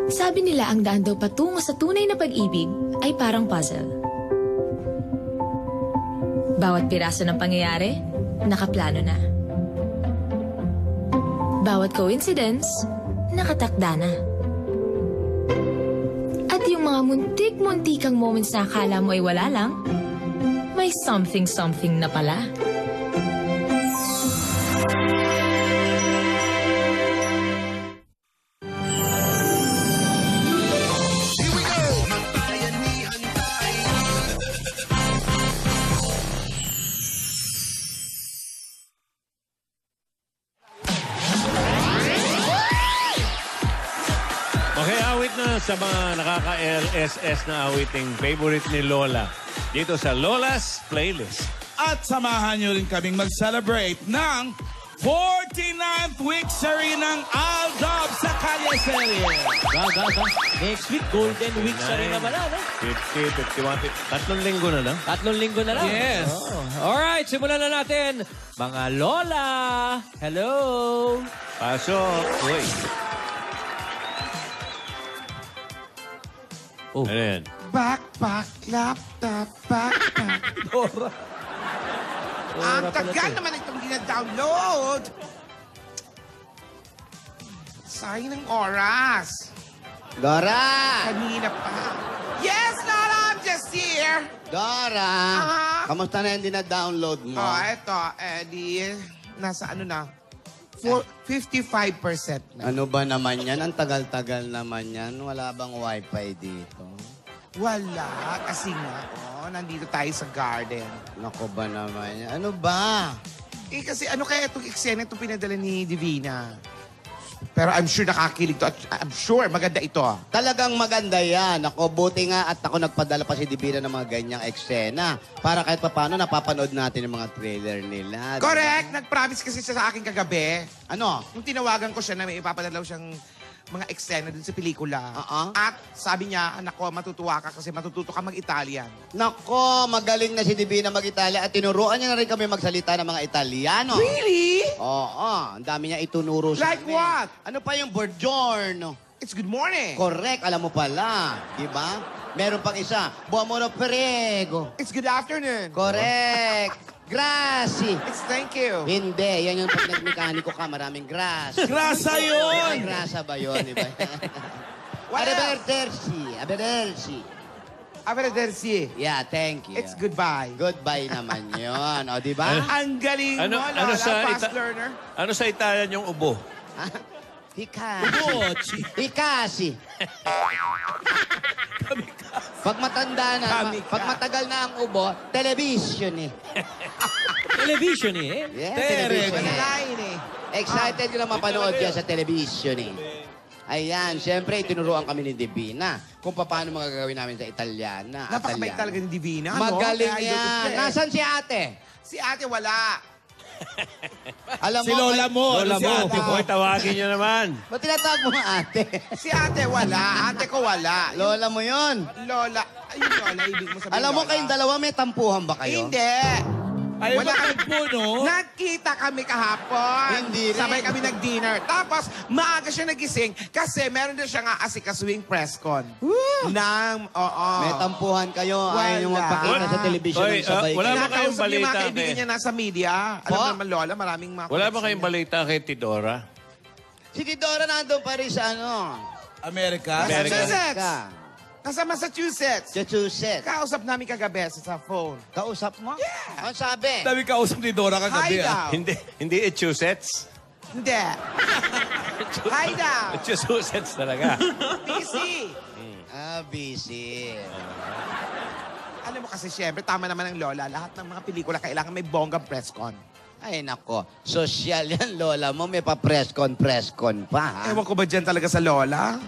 Sabi nila ang daan daw patungo sa tunay na pag-ibig ay parang puzzle. Bawat piraso ng pangyayari, nakaplano na. Bawat coincidence, nakatakda na. At yung mga muntik-muntikang moments na akala mo ay wala lang, may something-something na pala. Okay, awit na sa mga nakaka-LSS na awiting favorite ni Lola. Dito sa Lola's Playlist. At samahan nyo rin kaming mag-celebrate ng 49th week series ng Aldab sa Kalye Serie. Next week, Golden Week sa rin naman, ano? 50, 51, 3 linggo na lang. 3 linggo na lang. Yes. Oh. Alright, simulan na natin. Mga Lola, hello! Pasok. Uy. Oh. Ano yan? Backpack, laptop, backpack. Dora. Ang tagal naman itong dina-download. Sayang ng oras. Dora! Kanina pa. Yes, Lola, I'm just here. Dora! Kamusta na yung dina-download mo? Oh, eto, di, nasa ano na, 55% na. Ano ba naman yan? Ang tagal-tagal naman yan. Wala bang wifi dito? Wala, kasi nga, nandito tayo sa garden. Nako ba naman yan? Ano ba? Eh, kasi ano kaya itong eksena itong pinadala ni Divina? Pero I'm sure nakakilig to. At I'm sure maganda ito. Talagang maganda yan. Ako, buti nga at ako nagpadala pa si Divina ng mga ganyang eksena. Para kahit paano napapanood natin yung mga trailer nila. Correct! Nag-promise kasi siya sa akin kagabi. Ano? Nung tinawagan ko siya na may ipapadala siyang mga eksena dun sa pelikula. At sabi niya, anak ko, matutuwa ka kasi matututo ka mag-Italian. Nako, magaling na si Divina mag-Italya at tinuruan niya na rin kami magsalita ng mga Italiano. Really? Oo, ang dami niya itunuro sa Like amin. what? Ano pa yung buongiorno? It's good morning. Correct, alam mo pala. Di ba? Meron pang isa, buongiorno prego. It's good afternoon. Correct. Grazie. It's thank you. Hindi, yan yung pag nagmekaniko ka, maraming grass. Grasa yun! Grasa ba yun? Di ba? What Arrivederci. Arrivederci. Arrivederci. Yeah, thank you. It's goodbye. Goodbye naman yun. O, di ba? Ang galing mo, Lola. Fast learner. Ano sa Italian yung ubo? Hikasi. Hikasi. Pag matanda na, pag matagal na ang ubo, television eh. Television eh. Yeah, Television. television eh. Manalain eh. Excited ko na mapanood yan sa television eh. Ayan, siyempre, itinuruan kami ni Divina kung paano magagawin namin sa Italiana. Napakabait Italiano. talaga ni Divina. Magaling Kaya idol ko yan. siya eh. Nasaan si ate? Si ate wala. Alam Si Lola mo. Lola Ano si mo. ate mo? Hoy, tawagin niyo naman. Ba't tinatawag mo nga ate? Si ate wala. Ate ko wala. Lola mo yun. Lola. Ayun, Lola. Ibig mo sabihin, Alam mo Lola. kayong dalawa may tampuhan ba kayo? Hindi. Ay, Wala. magtagpo, no? Nagkita kami kahapon. Hindi rin. Sabay kami nag-dinner. Tapos, maaga siya nagising kasi meron din siya nga asikasuing press con. Oo. May tampuhan kayo. Ayaw yung Wala. magpakita sa television Hoy, ng sabay wala kayo. ba kayong Kinakausap niya mga balita kaibigan kay- niya nasa media. Alam Po? mo naman, Lola, maraming mga Wala ba connection kayong niya. balita kay Tidora? Si Tidora nandun pa rin sa ano? Amerika? Massachusetts. Nasa Massachusetts. Massachusetts. Kausap namin kagabi sa phone. Kausap mo? Yeah. Ano sabi? Dami kausap ni Dora Hi kagabi. daw. Hindi Massachusetts. Hindi. Hi daw. Massachusetts talaga. busy. Busy. Alam mo kasi, syempre, tama naman ang Lola. Lahat ng mga pelikula kailangan may bonggang press con. Ay, nako. Social yan, Lola mo. May pa-press con pa, ha? Ewan ko ba dyan talaga sa Lola?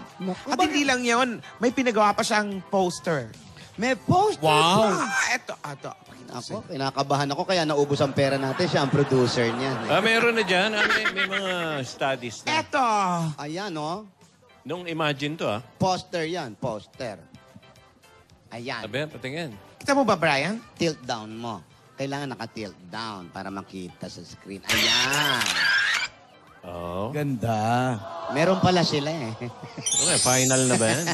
At hindi lang yun. May pinagawa pa siyang poster. May poster Wow. pa. Ito. Ako, kinakabahan ako kaya naubos ang pera natin. Siya ang producer niyan. Eh. Meron na dyan. May mga studies na. Ito. Ayan, oh. Nung imagine to, Poster yan, poster. Ayan. Sabi, patingin. Kita mo ba, Brian? Tilt down mo. Kailangan naka-tilt down para makita sa screen. Ayan. Oo. Ganda. Meron pala sila eh. Okay, final na ba yan?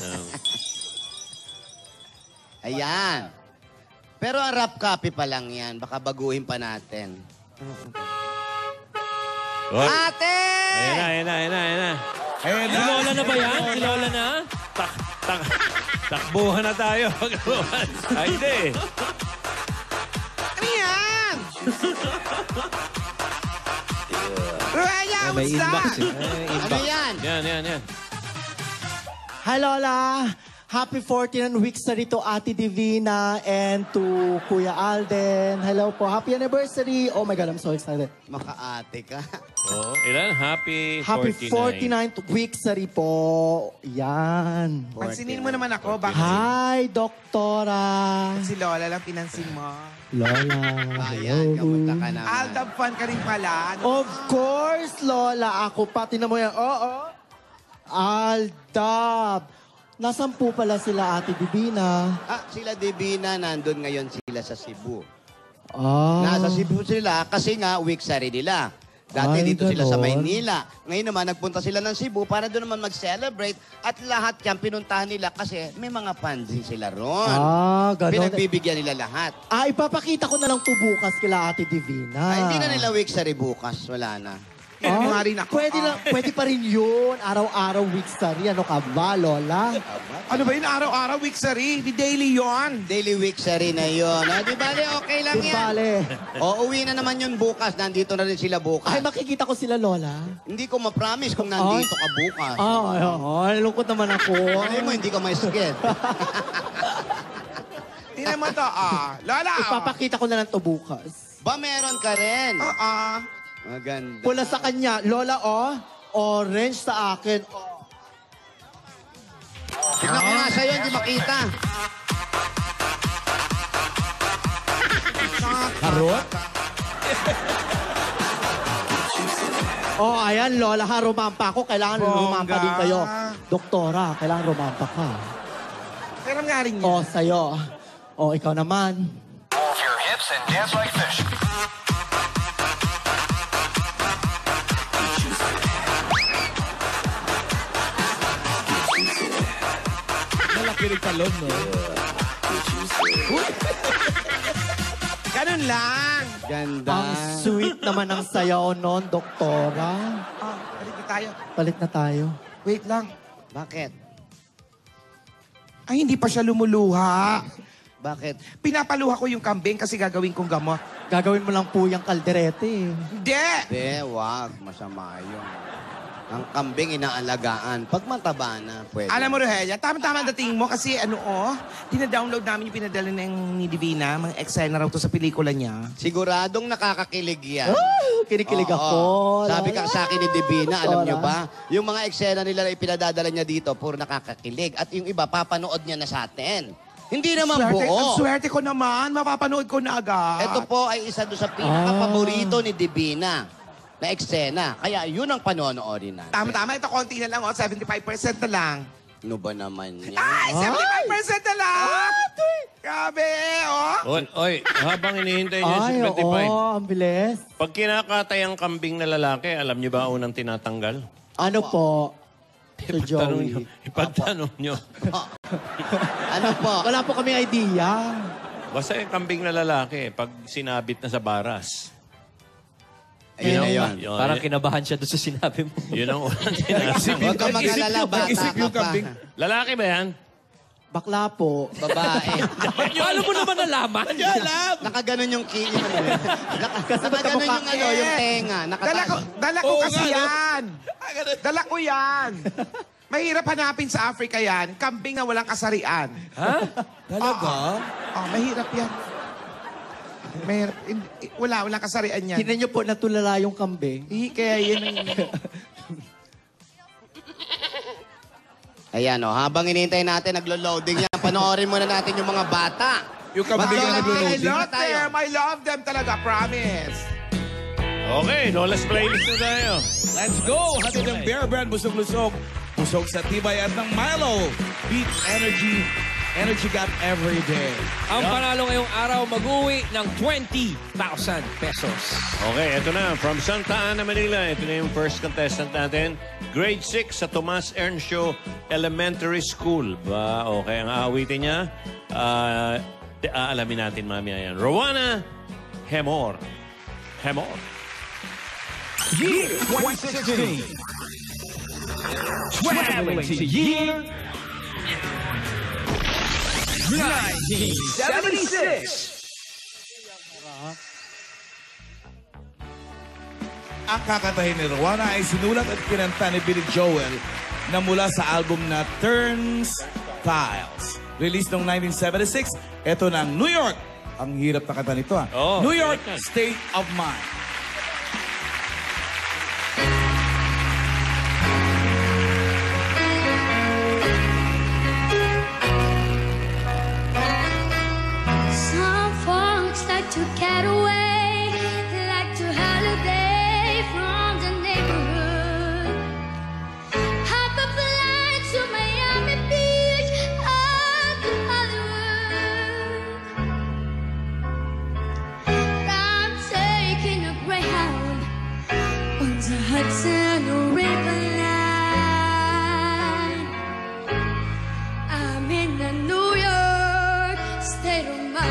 Ayan. Pero ang rap copy pa lang yan. Baka baguhin pa natin. Oh. Ate! Ayan na. Ayan Si Lola na ba yan? Si Lola na? Takbuhan na tayo. Ay, hindi. Ano yan? Ruhaya, May what's inbox that? Ano yan? Yan. Hi, Lola! Happy 14 weeks na rito, Ate Divina, and to Kuya Alden. Hello po. Happy anniversary. Oh my God, I'm so excited. Makaate ka. Oh, ilan? Happy 49th weeks na rin po. Yan. Pansinin mo naman ako. Bakit Hi, Doktora. si Lola lang pinansin mo? Lola. Ayan, kamunta ka naman. Aldab fan ka rin pala. Of course, Lola. Ako, pati na mo yan. Oo. Aldab. Nasaan po pala sila, Ate Divina? Sila Divina, nandun ngayon sila sa Cebu. Ah. Nasa Cebu sila kasi nga week-sari nila. Dati Ay, dito sila sa ganon. Maynila. Ngayon naman, nagpunta sila ng Cebu para doon naman mag-celebrate. At lahat yan pinuntahan nila kasi may mga fans din sila ron. Ganon. Pinagbibigyan nila lahat. Ipapakita ko na lang to bukas kila Ate Divina. Hindi na nila week-sari bukas. Wala na. Ano nga rin ako? Pwede pa rin yun. Araw-araw, week-sari. Ano ka ba, Lola? Ano ba yun? Araw-araw, week-sari. Di daily yon. Daily week-sari na yun. Di bale, okay lang Di yan. bale. Uwi na naman yun bukas. Nandito na rin sila bukas. Ay, makikita ko sila, Lola. Hindi ko ma-promise kung nandito ka bukas. Ay, lungkot naman ako. Ano mo, hindi ka ma-sked. Tingnan mo to, Lola, Ipapakita ko na lang to bukas. Ba, meron ka rin? Maganda. Pula sa kanya, Lola, orange sa akin. Tignan ko nga sa'yo, hindi makita. Harot? Ayan, Lola, rumampa ako. Kailangan rumampa din kayo. Doktora, kailangan rumampa ka. Meron nga rin yun. Sa'yo. Ikaw naman. Move your hips and dance like fish. Malaki rin talon, no? Ganun lang. Ganda. Ang sweet naman ng sayaw nun, Doktora. Balik na tayo. Palit na tayo. Wait lang. Bakit? Ay, hindi pa siya lumuluha. Bakit? Pinapaluha ko yung kambing kasi gagawin kong gamot. Gagawin mo lang po yung kalderete. Hindi! Hindi, wag. Masama yun. Ang kambing inaalagaan. Pag mataba na, pwede. Alam mo, Rogelia, tama-tama ang dating mo kasi dinadownload namin yung pinadala ng ni Divina, mga eksena raw to sa pelikula niya. Siguradong nakakakilig yan. Kinikilig Oo. ako. Sabi ka sa akin ni Divina, alam Doktora. nyo ba? Yung mga eksena nila na ipinadadala niya dito, puro nakakakilig. At yung iba, papanood niya na sa atin. Hindi naman Ang buo. swerte ko naman, mapapanood ko na agad. Ito po ay isa doon sa pinaka-paborito ni Divina na eksena. Kaya yun ang panonoodin natin. Tama-tama, ito konti na lang, 75% na lang. Ano ba naman yan? Ay, 75% na lang! Grabe, Oy, habang hinihintay niyo yung 75, ang bilis. pag kinakatay ang kambing na lalaki, alam niyo ba unang tinatanggal? Ano po? Sir Joey. Ipagtanong niyo. Ano po? Wala po kaming idea. Basta yung kambing na lalaki, pag sinabit na sa baras. Ayun na yun. Parang kinabahan siya doon sa sinabi mo. Yun ang unang tinatanggal. Huwag ka mag-alala, bata Nag-isip ka yung pa. kambing. Lalaki ba yan? Bakla po. Babae. Paano mo naman nalaman? Nakaganon yung Nakaganon yung yung tenga. Dala ko kasi yan. Dala ko yan. Mahirap hanapin sa Africa yan. Kambing na walang kasarian. Ha? Talaga? Mahirap yan. Mahirap. Walang kasarian yan. Tingnan niyo po, natulala yung kambing. Kaya yun ang... Ayan habang inintay natin, naglo-loading yan. Panoorin muna natin yung mga bata. Yung kambing na I naglo-loading. love them talaga, promise. Okay, Lola's playlist na tayo. Let's go! Hatid ng Bear Brand, busog-lusog. Busog sa tibay at ng Milo. Beat Energy Energy Gap every day. Ang panalo ngayong araw mag-uwi ng 20,000 pesos. Okay, ito na. From Santa Ana, Manila. Ito na yung first contestant natin. Grade 6 sa Tomas Earnshaw Elementary School. Ba, okay, ang aawitin niya. Alamin natin mamaya yan. Rowana Hemor. Hemor. Year 2016. Traveling to year 1976. Ang kakatahin ni Rowana ay sinulat at kinanta ni Billy Joel na mula sa album na Turnstiles. Released noong 1976, ito ng New York. Ang hirap na kanta nito. Oh, New York correct. State of Mind. Some folks like to get away, like to holiday from the neighborhood. Hop a flight to Miami Beach or to Hollywood. I'm taking a Greyhound on the Hudson River line. I'm in the New York state of mind.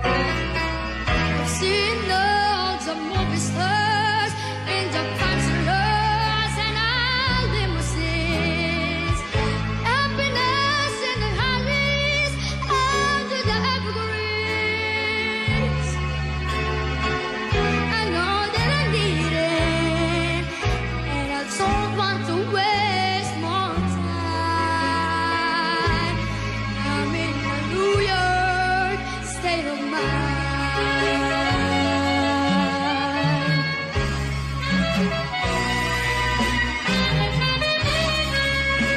I've seen all the movie stars in the concerts and our limousines. Happiness in the Hollies under the evergreens. I know that I need it, and I don't want to waste more time. I'm in the New York state of mind.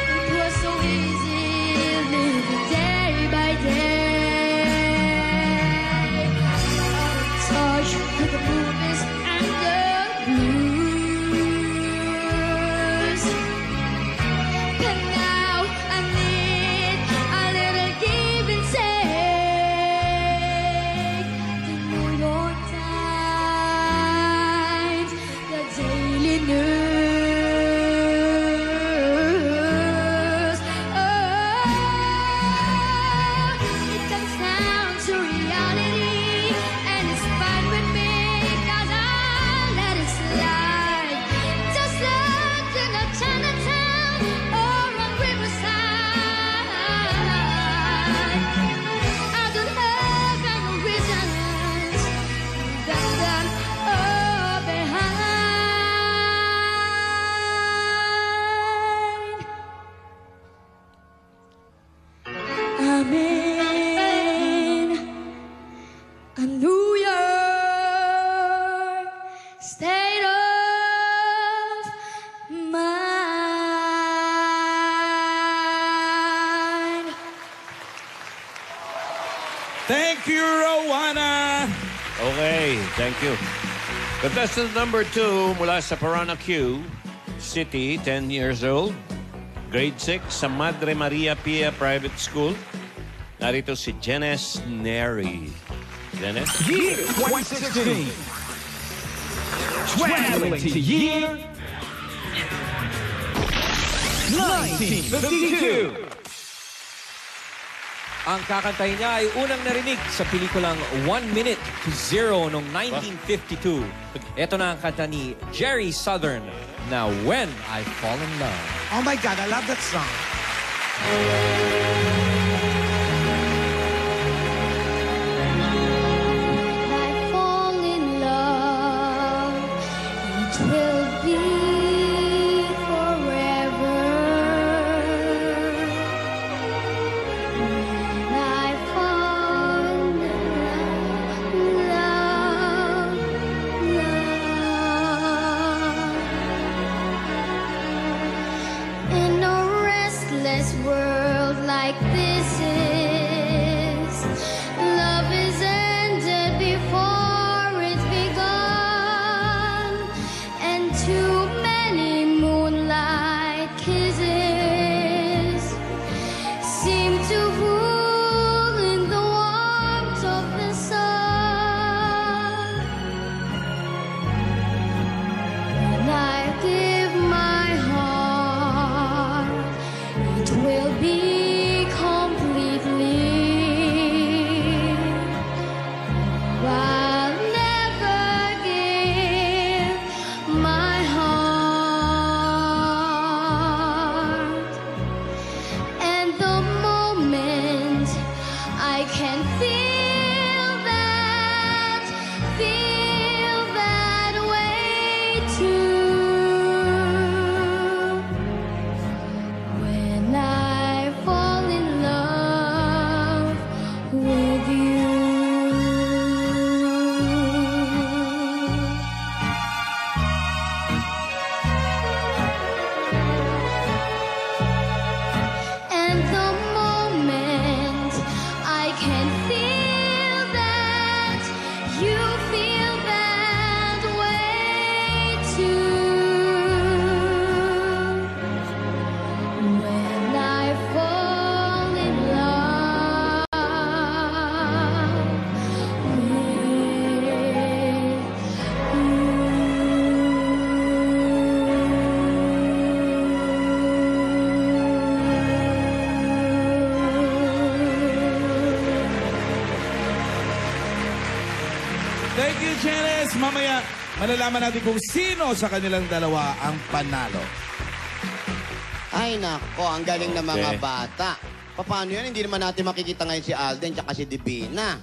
It was so easy living day by day. Touch with the movies and the blues. But now I need a little give and take. The New York Times, the Daily News. Oh, it comes down to reality, and it's fine with me 'cause I let it slide. Just like in a Chinatown or a Riverside. I don't have any reasons that I'm all behind. I'm in a New York state of mind. Thank you, Rowana. Okay, thank you. Contestant number 2 mula sa Paranaque City, 10 years old. Grade 6 sa Madre Maria Pia Private School. Narito si Jenes Neri. Jenes? Year 2016. Traveling to year 1952. Ang kakantahin niya ay unang narinig sa pelikulang 1 Minute to Zero noong 1952. Ito na ang kanta ni Jerry Southern na When I Fall in Love. Oh my God, I love that song. I fall in love, it will be forever. When I fall in love, in a restless world like this is, love is ended before it's begun, and Janice. Mamaya, malalaman natin kung sino sa kanilang dalawa ang panalo. Ay, nako, ang galing ng mga Okay. bata. Paano yan? Hindi naman natin makikita ngayon si Alden tsaka si Divina.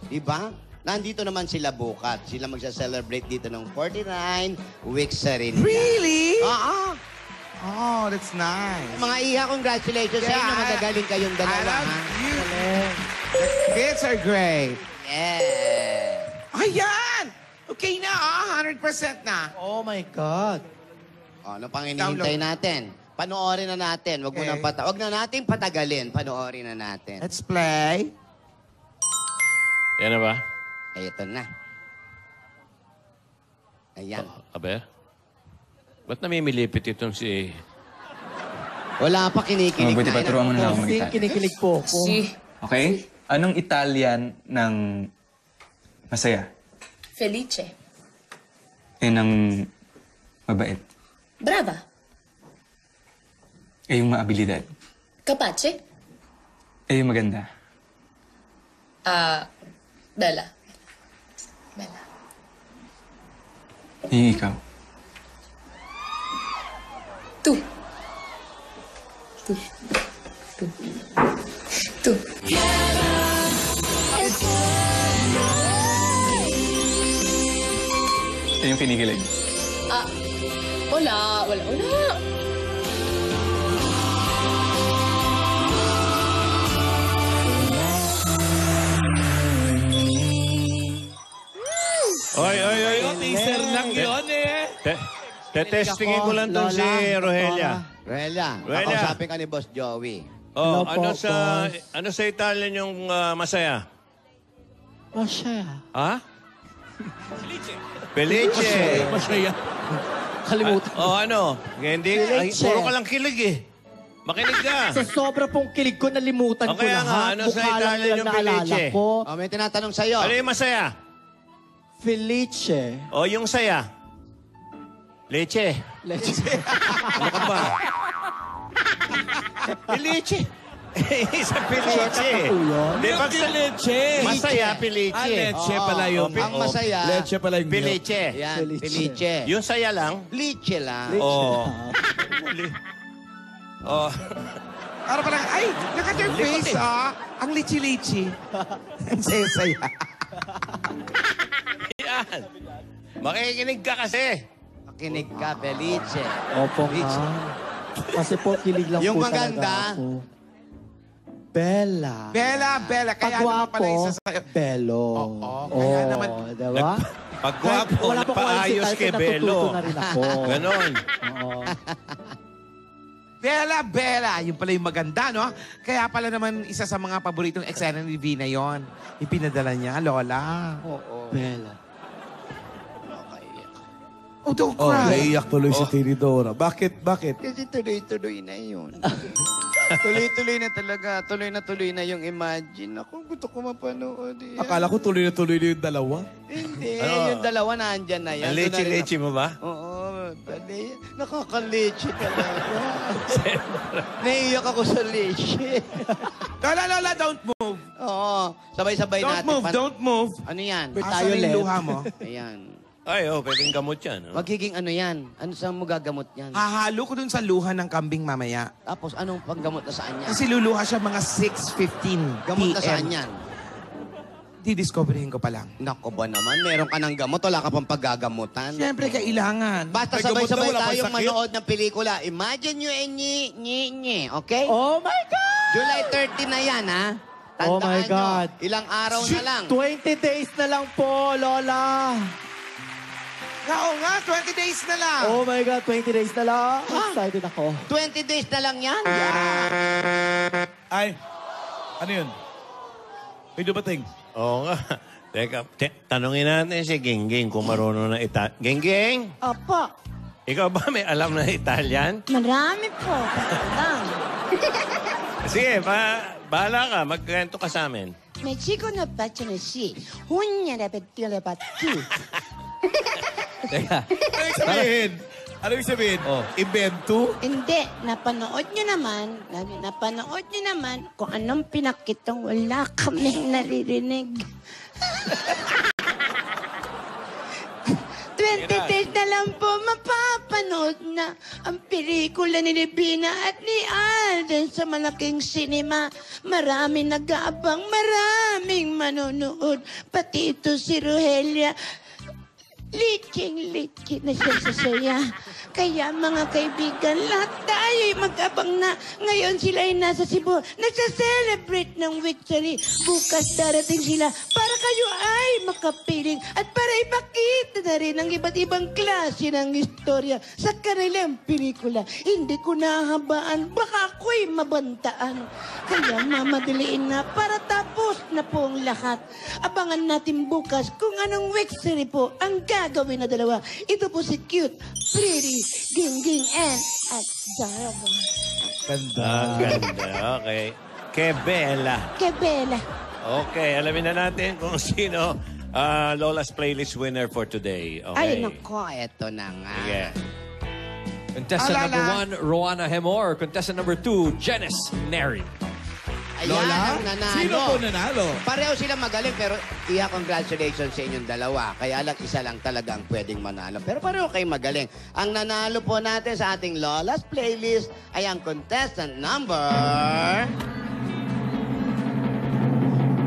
Diba? Nandito naman sila bukas. Sila magsa-celebrate dito ng 49 weeks sa rin. Really? Oo. Oh, that's nice. Mga iha, congratulations sa inyo. Magagaling kayong I dalawa, love ha? you. Kids are great. Yeah. Ayan! Okay na, 100% na. Oh my God. Ano pang hinihintay natin? Panoorin na natin. Wag mo Okay. nang wag na nating patagalin. Panoorin na natin. Let's play. Yan na ba? Ay, ito na. Ayan. Abe? Ba't namimilipit itong si... Wala pa kinikilig Mabuti pa, turuan mo na lang ako Kasi mag-Italian. kinikilig po ako. Okay? Anong Italian ng masaya? Felice. Ng mabait? Brava. Yung maabilidad? Capace. Yung maganda? Bella. Bella. Yung ikaw? Tu. Tu. Yung kinikilig? Wala. Oy. Teaser lang yun eh. Testingin ko lang tong si Rogelia. Ruelia, Ruelia. kakausapin ka ni Boss Joey. Oh, Hello po, ano sa Italian yung masaya? Masaya. Ha? Felice. Masaya. Kalimutan. Ano? Hindi. Ay, Felice. puro ka lang kilig eh. Makinig ka. Sa sobra pong kilig ko, nalimutan O ko kaya nga, lahat. ano sa Mukha lang Italian lang yung naalala Felice? ko. Oh, may tinatanong sa'yo. Ano yung masaya? Felice. O yung saya? Leche. Leche. Ano ka ba? Felice. Isa Felice. Di ba Leche. masaya, Felice. Leche pala yun. Ang masaya, Leche pala yung milk. Felice. yan, Felice. Felice. Yung saya lang? Liche lang. Oo. Oh. Para parang, ay, look at your face, Ang lichi-lichi. Ang saya-saya. Yan. Makikinig ka kasi. Makinig ka, Felice. Opo nga. Kasi po, kilig lang Yung po maganda? talaga ako. Bella. Bella. Kaya naman pala Pagwapo, isa sa'yo. Belo. Oo, kaya naman- Diba? Pagwapo, Wala pa ko alam si paayos Type, kay natututo Belo. na rin ako. Ganon. Oo. Bella. Yung pala yung maganda, no? Kaya pala naman isa sa mga paboritong eksena ni Vina yon. Ipinadala niya, Lola. Bella. Oh, don't Oh, cry. naiiyak tuloy si Tinidora. Bakit? Kasi tuloy-tuloy na yun. Tuloy-tuloy na talaga. Tuloy na yung Imagine. Ako, gusto ko mapanood. Yan. Akala ko tuloy na yung dalawa. Hindi, Ano? yung dalawa nandyan na yan. Ang Doon na rin leche-leche mo ba? Oo, pali. Nakakaleche talaga. Naiiyak ako sa leche. Lola, don't move. Oo, sabay-sabay Don't natin. move, don't move. Ano yan? Wait. Asan Violet. yung luha mo? Ayan. Ay, pwedeng gamot yan. Oh. Magiging ano yan? Ano saan mo gagamot yan? Hahalo ko dun sa luha ng kambing mamaya. Tapos anong panggamot na saan yan? Kasi luluha siya mga 6:15 Gamot na PM. saan yan? Didiscoveryhin ko pa lang. Nako ba naman, meron ka ng gamot, wala ka pang paggagamutan. Siyempre, kailangan. Basta May gamot sabay-sabay na, wala pang tayong sakit. manood ng pelikula. Imagine you and nye, okay? Oh my God! July 30 na yan, ha? Tandaan Oh my God. nyo, ilang araw na lang. 20 days na lang po, Lola. Oo nga, 20 days na lang. Oh my God, 20 days na lang. Excited ako. 20 days na lang yan? Ay, ano yun? May dumating. Oo nga. Teka, tanungin natin si Gingging kung marunong na Gingging, Opo. ikaw ba may alam na Italian? Marami po. Lang. Sige, bahala ka. Magkwento ka sa amin. May chico na piacciono sì. Hunya pettile patti. Teka. Ano yung sabihin? Ano yung sabihin? Oh. Invento? Hindi, napanood nyo naman kung anong pinakitang wala kaming naririnig. lang po mapapanood na ang pelikula ni Divina at ni Alden sa malaking sinima. Maraming nag-aabang, maraming manonood. Pati ito si Rogelia. Litching na siya sa saya. Kaya mga kaibigan, lahat tayo'y mag-abang na. Ngayon sila ay nasa Cebu. Nagsa-celebrate ng victory. Bukas darating sila para kayo ay makapiling at para ipakita na rin ang iba't ibang klase ng istorya sa kanilang pelikula. Hindi ko nahabaan, baka ako'y mabantaan. Kaya mamadaliin na para tapos na po ang lahat. Abangan natin bukas kung anong victory po ang gagawin na dalawa. Ito po si Cute, Pretty, Gingging, and at Zara. Ganda. Ganda. Okay. Kebela. Kebela. Okay, alamin na natin kung sino Lola's Playlist winner for today. Ay, Okay. nako, eto na nga. Sige. Contestant number 1, Roana Hemor. Contestant number 2, Janice Neri. Ayan Lola, ang nanalo. sino po nanalo? Pareho sila magaling pero congratulations sa inyong dalawa. Kaya lang isa lang talaga ang pwedeng manalo. Pero pareho kayo magaling. Ang nanalo po natin sa ating Lola's Playlist ay ang contestant number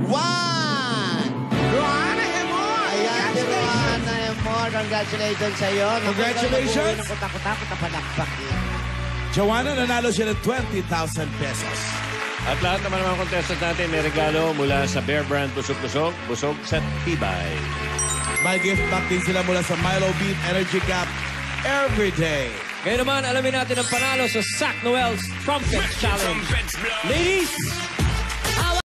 1. Roana Hemor! Ayan, si Roana Hemor. Congratulations sa iyo. Congratulations. Ang kutakot-takot na palakpakin. Joanna, nanalo siya ng 20,000 pesos. At lahat naman ng mga contestant natin may regalo mula sa Bear Brand Busog-Busog, Busog sa Tibay. May gift pack din sila mula sa Milo Beat Energy Gap every day. Ngayon naman, alamin natin ang panalo sa Sac Noel's Trumpet Challenge. Ladies,